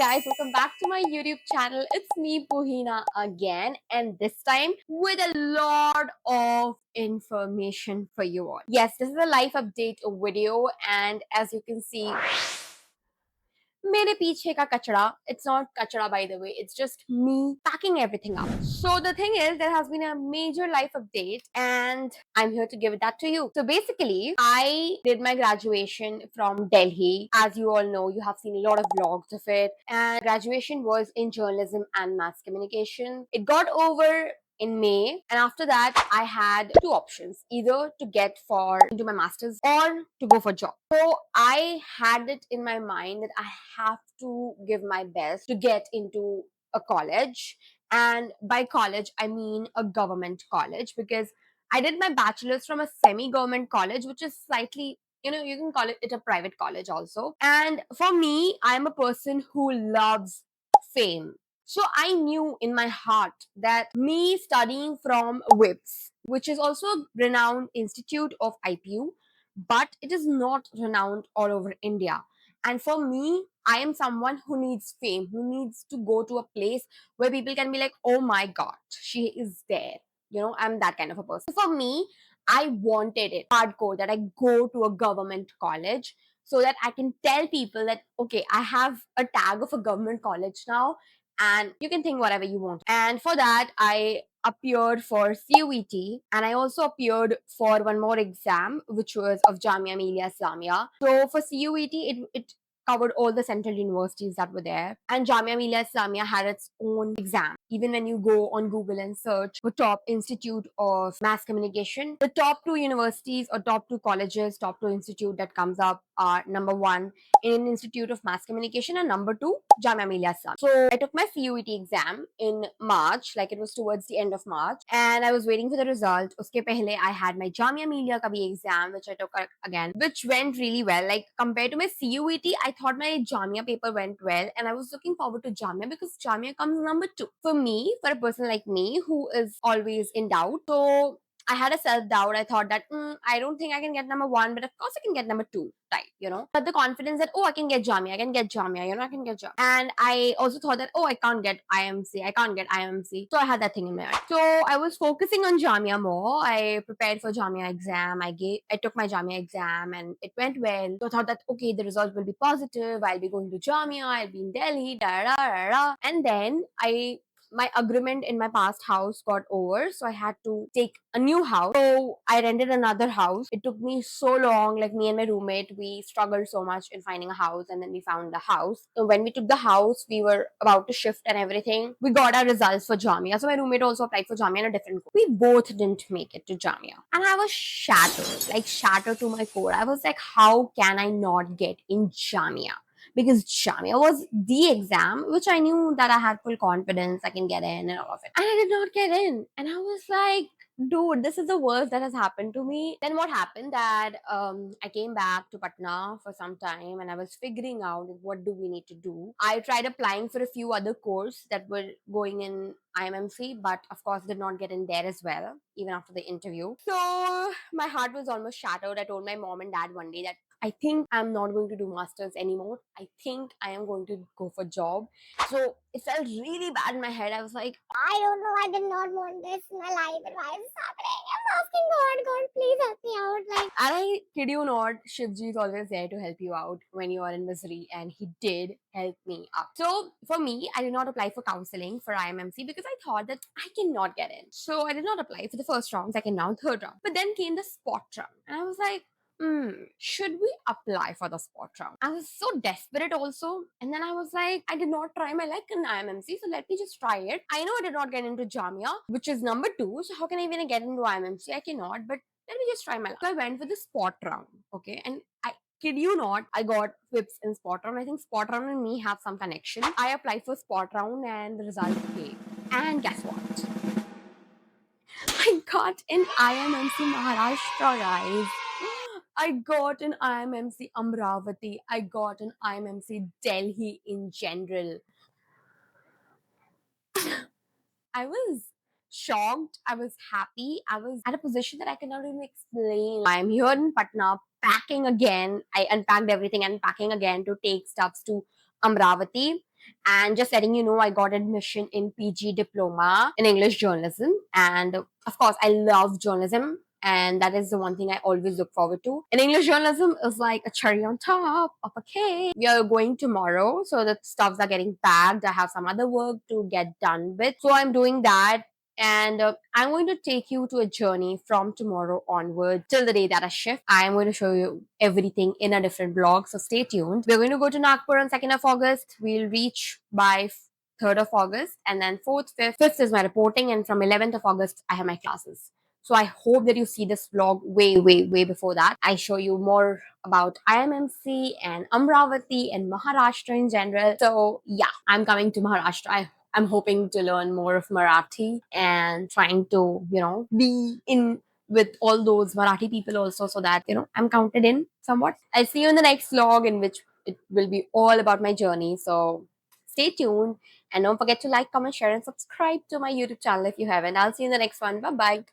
guys, welcome back to my YouTube channel. It's me, Pohina, again, and this time with a lot of information for you all. Yes, this is a life update video, and as you can see, मेरे पीछे का कचरा, it's not kachra by the way, it's just me packing everything up. So the thing is, there has been a major life update and I'm here to give that to you. So basically, I did my graduation from Delhi. As you all know, you have seen a lot of vlogs of it, and graduation was in journalism and mass communication. It got over in May, and after that, I had two options, either to get for into my masters or to go for job. So I had it in my mind that I have to give my best to get into a college, and by college I mean a government college, because I did my bachelor's from a semi-government college, which is slightly, you can call it a private college also. And for me, I'm a person who loves fame. So I knew in my heart that me studying from WIPS, which is also a renowned institute of IPU, but it is not renowned all over India. And for me, I am someone who needs fame, who needs to go to a place where people can be like, oh my God, she is there. I'm that kind of a person. For me, I wanted it hardcore that I go to a government college so that I can tell people that, okay, I have a tag of a government college now, and you can think whatever you want. And for that, I appeared for CUET, and I also appeared for one more exam, which was of Jamia Millia Islamia. So for CUET, it covered all the central universities that were there, and Jamia Millia Islamia had its own exam. Even when you go on Google and search for top institute of mass communication, the top two universities or top two colleges, top two institute that comes up are number one, Indian Institute of Mass Communication, and number two, Jamia Millia Islamia. So I took my CUET exam in March, like it was towards the end of March, and I was waiting for the result. Uske pehle I had my Jamia Millia ka bhi exam, which I took again, which went really well. Like compared to my CUET, I thought my Jamia paper went well, and I was looking forward to Jamia because Jamia comes number two. For me, for a person like me who is always in doubt, so I had a self doubt. I thought that I don't think I can get number one, but of course I can get number two, right? But the confidence that, oh, I can get Jamia, I can get Jamia. And I also thought that, oh, I can't get IMC, I can't get IMC. So I had that thing in my mind. So I was focusing on Jamia more. I prepared for Jamia exam. I took my Jamia exam and it went well. So I thought that, okay, the results will be positive. I'll be going to Jamia. I'll be in Delhi. Da da da da. And then my agreement in my past house got over, so I had to take a new house. So I rented another house. It took me so long, like me and my roommate, we struggled so much in finding a house, and then we found the house. So when we took the house, we were about to shift and everything. We got our results for Jamia. So my roommate also applied for Jamia in a different course. We both didn't make it to Jamia. And I was shattered, like shattered to my core. I was like, how can I not get in Jamia? Because Jamia was the exam which I knew that I had full confidence I can get in and all of it. And I did not get in. And I was like, dude, this is the worst that has happened to me. Then what happened that I came back to Patna for some time and I was figuring out what do we need to do. I tried applying for a few other courses that were going in IMMC, but of course did not get in there as well, even after the interview. So my heart was almost shattered. I told my mom and dad one day that I think I'm not going to do masters anymore. I think I am going to go for job. So it felt really bad in my head. I was like, I don't know. I did not want this in my life. And why is this happening? I'm asking God, God, please help me out. Like, and I kid you not, Shivji is always there to help you out when you are in misery, and he did help me up. So for me, I did not apply for counseling for IMMC because I thought that I cannot get in. So I did not apply for the first round, second round, third round. But then came the spot round, and I was like, should we apply for the spot round? I was so desperate also. And then I was like, I did not try my luck in IMMC, so let me just try it. I know I did not get into Jamia, which is number two. So how can I even get into IMMC? I cannot, but let me just try my luck. So I went for the spot round, okay? And I kid you not, I got whips in spot round. I think spot round and me have some connection. I applied for spot round and the result came. And guess what? I got in IMMC Maharashtra, guys. I got an IMMC Amravati. I got an IMMC Delhi in general. I was shocked. I was happy. I was at a position that I cannot even explain. I'm here in Patna packing again. I unpacked everything and packing again to take stuffs to Amravati. And just letting you know, I got admission in PG diploma in English journalism. And of course, I love journalism. And that is the one thing I always look forward to. And English journalism is like a cherry on top of a cake. We are going tomorrow, so the stuffs are getting packed. I have some other work to get done with. So I'm doing that. And I'm going to take you to a journey from tomorrow onward till the day that I shift. I'm going to show you everything in a different blog, so stay tuned. We're going to go to Nagpur on 2nd of August. We'll reach by 3rd of August, and then 4th, 5th. 5th is my reporting, and from 11th of August, I have my classes. So I hope that you see this vlog way, way, way before that. I show you more about IMMC and Amravati and Maharashtra in general. So yeah, I'm coming to Maharashtra. I'm hoping to learn more of Marathi and trying to, be in with all those Marathi people also, so that, I'm counted in somewhat. I'll see you in the next vlog, in which it will be all about my journey. So stay tuned and don't forget to like, comment, share, and subscribe to my YouTube channel if you haven't. I'll see you in the next one. Bye bye.